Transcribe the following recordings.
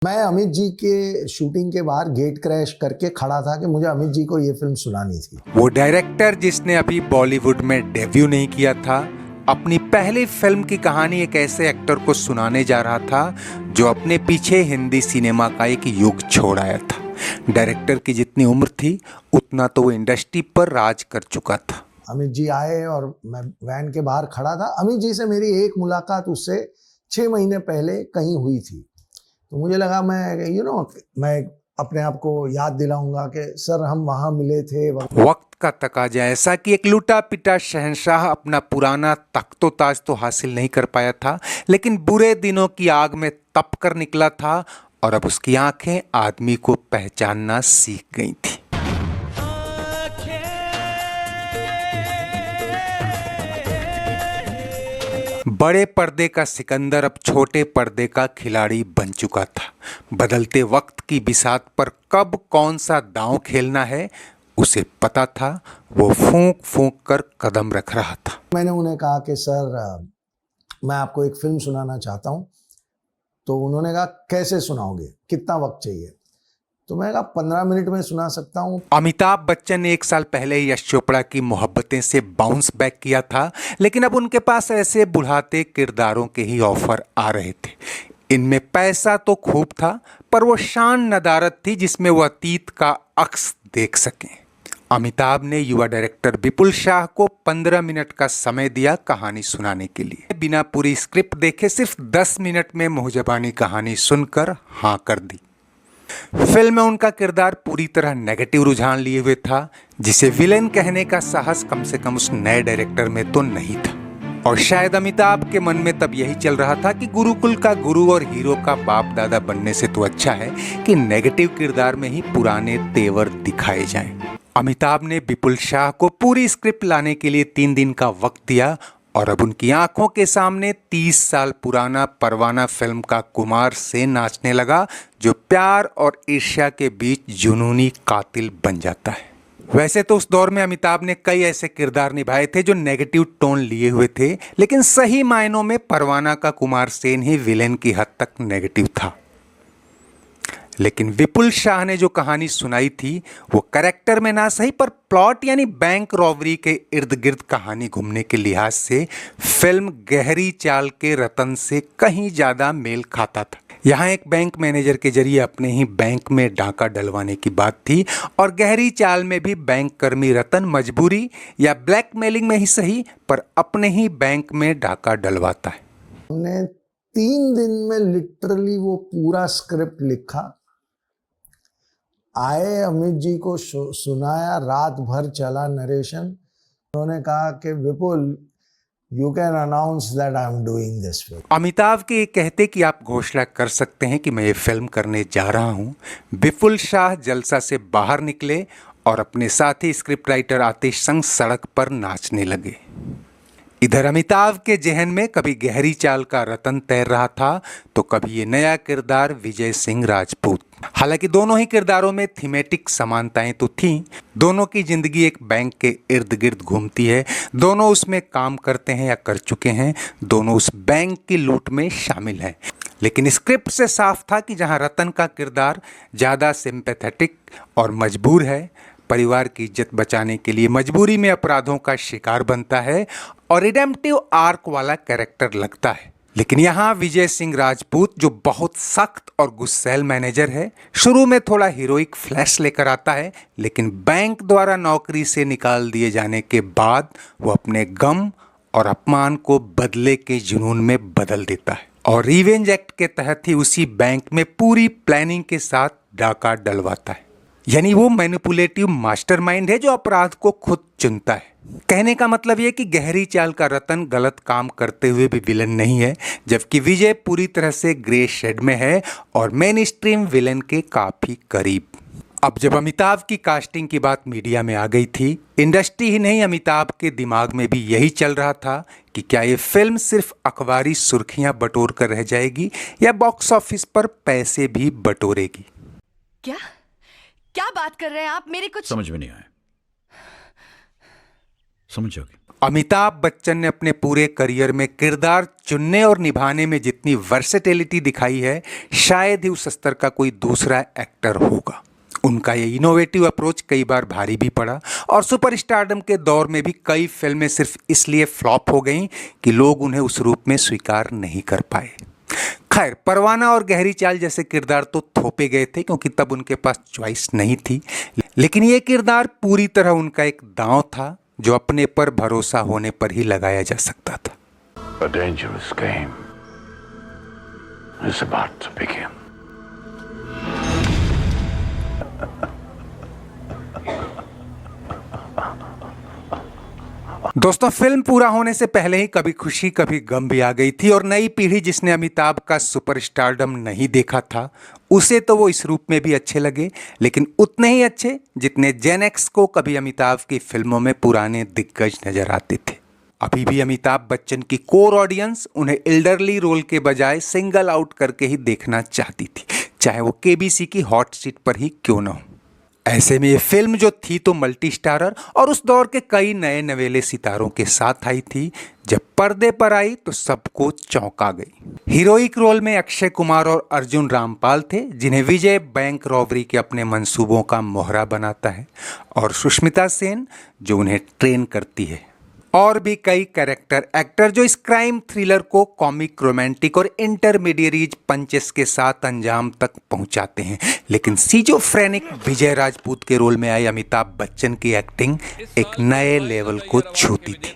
मैं अमित जी के शूटिंग के बाहर गेट क्रैश करके खड़ा था कि मुझे अमित जी को ये फिल्म सुनानी थी। वो डायरेक्टर जिसने अभी बॉलीवुड में डेब्यू नहीं किया था, अपनी पहली फिल्म की कहानी एक ऐसे एक्टर को सुनाने जा रहा था जो अपने पीछे हिंदी सिनेमा का एक युग छोड़ आया था। डायरेक्टर की जितनी उम्र थी उतना तो वो इंडस्ट्री पर राज कर चुका था। अमित जी आए और मैं वैन के बाहर खड़ा था। अमित जी से मेरी एक मुलाकात उससे 6 महीने पहले कहीं हुई थी, तो मुझे लगा मैं अपने आप को याद दिलाऊंगा कि सर हम वहाँ मिले थे। वक्त का तकाजा ऐसा कि एक लूटा पिटा शहंशाह अपना पुराना तख्तो ताज तो हासिल नहीं कर पाया था, लेकिन बुरे दिनों की आग में तप कर निकला था और अब उसकी आंखें आदमी को पहचानना सीख गई थी। बड़े पर्दे का सिकंदर अब छोटे पर्दे का खिलाड़ी बन चुका था। बदलते वक्त की बिसात पर कब कौन सा दांव खेलना है उसे पता था। वो फूंक फूंक कर कदम रख रहा था। मैंने उन्हें कहा कि सर मैं आपको एक फिल्म सुनाना चाहता हूँ। तो उन्होंने कहा कैसे सुनाओगे, कितना वक्त चाहिए? तो मैं कहा 15 मिनट में सुना सकता हूँ। अमिताभ बच्चन ने 1 साल पहले यश चोपड़ा की मोहब्बतें से बाउंस बैक किया था, लेकिन अब उनके पास ऐसे बुढ़ाते किरदारों के ही ऑफर आ रहे थे। इनमें पैसा तो खूब था, पर वो शान नदारत थी जिसमें वो अतीत का अक्स देख सकें। अमिताभ ने युवा डायरेक्टर विपुल शाह को 15 मिनट का समय दिया कहानी सुनाने के लिए। बिना पूरी स्क्रिप्ट देखे सिर्फ 10 मिनट में मुहजबानी कहानी सुनकर हाँ कर दी। फिल्म में उनका किरदार पूरी तरह नेगेटिव रुझान लिए हुए था, जिसे विलेन कहने का साहस कम से कम उस नए डायरेक्टर में तो नहीं था। और शायद अमिताभ के मन में तब यही चल रहा था कि गुरुकुल का गुरु और हीरो का बाप दादा बनने से तो अच्छा है कि नेगेटिव किरदार में ही पुराने तेवर दिखाए जाएं। अमिताभ ने विपुल शाह को पूरी स्क्रिप्ट लाने के लिए 3 दिन का वक्त दिया और अब उनकी आंखों के सामने 30 साल पुराना परवाना फिल्म का कुमार सेन नाचने लगा, जो प्यार और ईर्ष्या के बीच जुनूनी कातिल बन जाता है। वैसे तो उस दौर में अमिताभ ने कई ऐसे किरदार निभाए थे जो नेगेटिव टोन लिए हुए थे, लेकिन सही मायनों में परवाना का कुमार सेन ही विलेन की हद तक नेगेटिव था। लेकिन विपुल शाह ने जो कहानी सुनाई थी वो कैरेक्टर में ना सही पर प्लॉट यानी बैंक रॉबरी के इर्द गिर्द कहानी घूमने के लिहाज से फिल्म गहरी चाल के रतन से कहीं ज्यादा मेल खाता था। यहाँ एक बैंक मैनेजर के जरिए अपने ही बैंक में डाका डलवाने की बात थी और गहरी चाल में भी बैंक कर्मी रतन मजबूरी या ब्लैकमेलिंग में ही सही पर अपने ही बैंक में डाका डलवाता है। हमने 3 दिन में लिटरली वो पूरा स्क्रिप्ट लिखा, आए अमित जी को सुनाया, रात भर चला नरेशन। उन्होंने कहा कि Vipul you can announce that I am doing this film. Amitabh के कहते कि आप घोषणा कर सकते हैं कि मैं ये फिल्म करने जा रहा हूं। विपुल शाह जलसा से बाहर निकले और अपने साथी स्क्रिप्ट राइटर आतिश संग सड़क पर नाचने लगे। इधर अमिताभ के जहन में कभी गहरी चाल का रतन तैर रहा था तो कभी ये नया किरदार विजय सिंह राजपूत। हालांकि दोनों ही किरदारों में थीमेटिक समानताएं तो थीं। दोनों की जिंदगी एक बैंक के इर्द गिर्द घूमती है, दोनों उसमें काम करते हैं या कर चुके हैं, दोनों उस बैंक की लूट में शामिल हैं। लेकिन स्क्रिप्ट से साफ था कि जहां रतन का किरदार ज़्यादा सिंपैथेटिक और मजबूर है, परिवार की इज्जत बचाने के लिए मजबूरी में अपराधों का शिकार बनता है और रिडेम्पटिव आर्क वाला कैरेक्टर लगता है। लेकिन यहाँ विजय सिंह राजपूत जो बहुत सख्त और गुस्सैल मैनेजर है, शुरू में थोड़ा हीरोइक फ्लैश लेकर आता है, लेकिन बैंक द्वारा नौकरी से निकाल दिए जाने के बाद वो अपने गम और अपमान को बदले के जुनून में बदल देता है और रिवेंज एक्ट के तहत ही उसी बैंक में पूरी प्लानिंग के साथ डाका डलवाता है। यानी वो मैनिपुलेटिव मास्टरमाइंड है जो अपराध को खुद चुनता है। कहने का मतलब ये कि गहरी चाल का रतन गलत काम करते हुए भी विलन नहीं है, जबकि विजय पूरी तरह से ग्रे शेड में है और मेन स्ट्रीम विलन के काफी करीब। अब जब अमिताभ की कास्टिंग की बात मीडिया में आ गई थी, इंडस्ट्री ही नहीं अमिताभ के दिमाग में भी यही चल रहा था कि क्या ये फिल्म सिर्फ अखबारी सुर्खियां बटोर कर रह जाएगी या बॉक्स ऑफिस पर पैसे भी बटोरेगी। क्या क्या बात कर रहे हैं आप? मेरे कुछ समझ में नहीं आया। समझ जाओगे। अमिताभ बच्चन ने अपने पूरे करियर में किरदार चुनने और निभाने में जितनी वर्सेटिलिटी दिखाई है, शायद ही उस स्तर का कोई दूसरा एक्टर होगा। उनका ये इनोवेटिव अप्रोच कई बार भारी भी पड़ा और सुपरस्टारडम के दौर में भी कई फिल्में सिर्फ इसलिए फ्लॉप हो गईं कि लोग उन्हें उस रूप में स्वीकार नहीं कर पाए। खैर, परवाना और गहरी चाल जैसे किरदार तो थोपे गए थे क्योंकि तब उनके पास चॉइस नहीं थी, लेकिन ये किरदार पूरी तरह उनका एक दांव था जो अपने पर भरोसा होने पर ही लगाया जा सकता था। A dangerous game is about to begin. दोस्तों, फिल्म पूरा होने से पहले ही कभी खुशी कभी गम भी आ गई थी और नई पीढ़ी जिसने अमिताभ का सुपरस्टारडम नहीं देखा था, उसे तो वो इस रूप में भी अच्छे लगे, लेकिन उतने ही अच्छे जितने जेन एक्स को कभी अमिताभ की फिल्मों में पुराने दिग्गज नजर आते थे। अभी भी अमिताभ बच्चन की कोर ऑडियंस उन्हें एल्डरली रोल के बजाय सिंगल आउट करके ही देखना चाहती थी, चाहे वो केबीसी की हॉट सीट पर ही क्यों न हो। ऐसे में ये फिल्म जो थी तो मल्टी स्टारर और उस दौर के कई नए नवेले सितारों के साथ आई थी। जब पर्दे पर आई तो सबको चौंका गई। हीरोइक रोल में अक्षय कुमार और अर्जुन रामपाल थे, जिन्हें विजय बैंक रॉबरी के अपने मंसूबों का मोहरा बनाता है, और सुष्मिता सेन जो उन्हें ट्रेन करती है, और भी कई कैरेक्टर एक्टर जो इस क्राइम थ्रिलर को कॉमिक, रोमांटिक और इंटरमीडिएरीज पंचेस के साथ अंजाम तक पहुंचाते हैं। लेकिन सिजोफ्रेनिक विजय राजपूत के रोल में आए अमिताभ बच्चन की एक्टिंग एक नए लेवल को छूती थी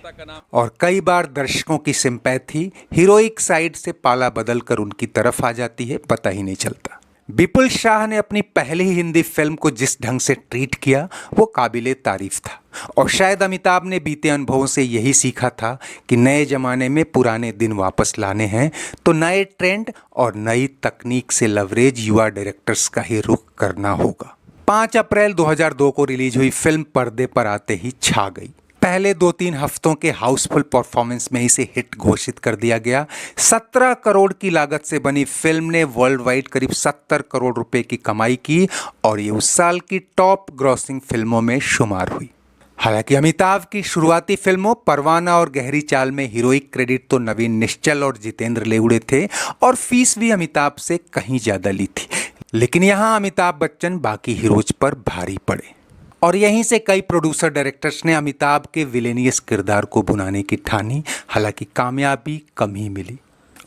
और कई बार दर्शकों की सिंपैथी हीरोइक साइड से पाला बदल कर उनकी तरफ आ जाती है, पता ही नहीं चलता। विपुल शाह ने अपनी पहली हिंदी फिल्म को जिस ढंग से ट्रीट किया वो काबिले तारीफ था, और शायद अमिताभ ने बीते अनुभवों से यही सीखा था कि नए जमाने में पुराने दिन वापस लाने हैं तो नए ट्रेंड और नई तकनीक से लवरेज युवा डायरेक्टर्स का ही रुख करना होगा। 5 अप्रैल 2002 को रिलीज हुई फिल्म पर्दे पर आते ही छा गई। पहले 2-3 हफ्तों के हाउसफुल परफॉर्मेंस में इसे हिट घोषित कर दिया गया। 17 करोड़ की लागत से बनी फिल्म ने वर्ल्ड वाइड करीब 70 करोड़ रुपए की कमाई की और ये उस साल की टॉप ग्रॉसिंग फिल्मों में शुमार हुई। हालांकि अमिताभ की शुरुआती फिल्मों परवाना और गहरी चाल में हीरोइक क्रेडिट तो नवीन निश्चल और जितेंद्र लेवड़े थे और फीस भी अमिताभ से कहीं ज्यादा ली थी, लेकिन यहाँ अमिताभ बच्चन बाकी हीरोज पर भारी पड़े और यहीं से कई प्रोड्यूसर डायरेक्टर्स ने अमिताभ के विलेनियस किरदार को बुनाने की ठानी। हालांकि कामयाबी कम ही मिली।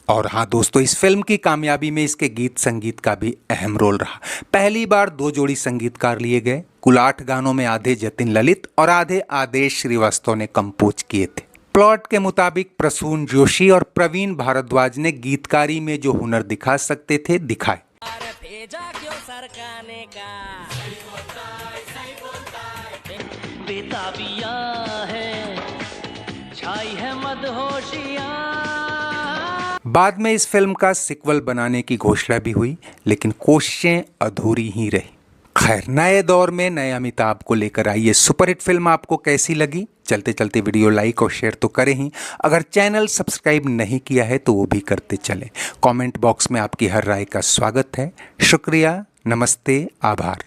और हाँ दोस्तों, इस फिल्म की कामयाबी में इसके गीत संगीत का भी अहम रोल रहा। पहली बार 2 जोड़ी संगीतकार लिए गए। कुल 8 गानों में आधे जतिन ललित और आधे आदेश श्रीवास्तव ने कंपोज किए थे। प्लॉट के मुताबिक प्रसून जोशी और प्रवीण भारद्वाज ने गीतकारी में जो हुनर दिखा सकते थे दिखाए। बेताबिया है, छाई है मदहोशियां। बाद में इस फिल्म का सिक्वल बनाने की घोषणा भी हुई, लेकिन कोशिशें अधूरी ही रही। खैर, नए दौर में नए अमिताभ को लेकर आई ये सुपरहिट फिल्म आपको कैसी लगी? चलते चलते वीडियो लाइक और शेयर तो करें ही, अगर चैनल सब्सक्राइब नहीं किया है तो वो भी करते चलें। कमेंट बॉक्स में आपकी हर राय का स्वागत है। शुक्रिया, नमस्ते, आभार।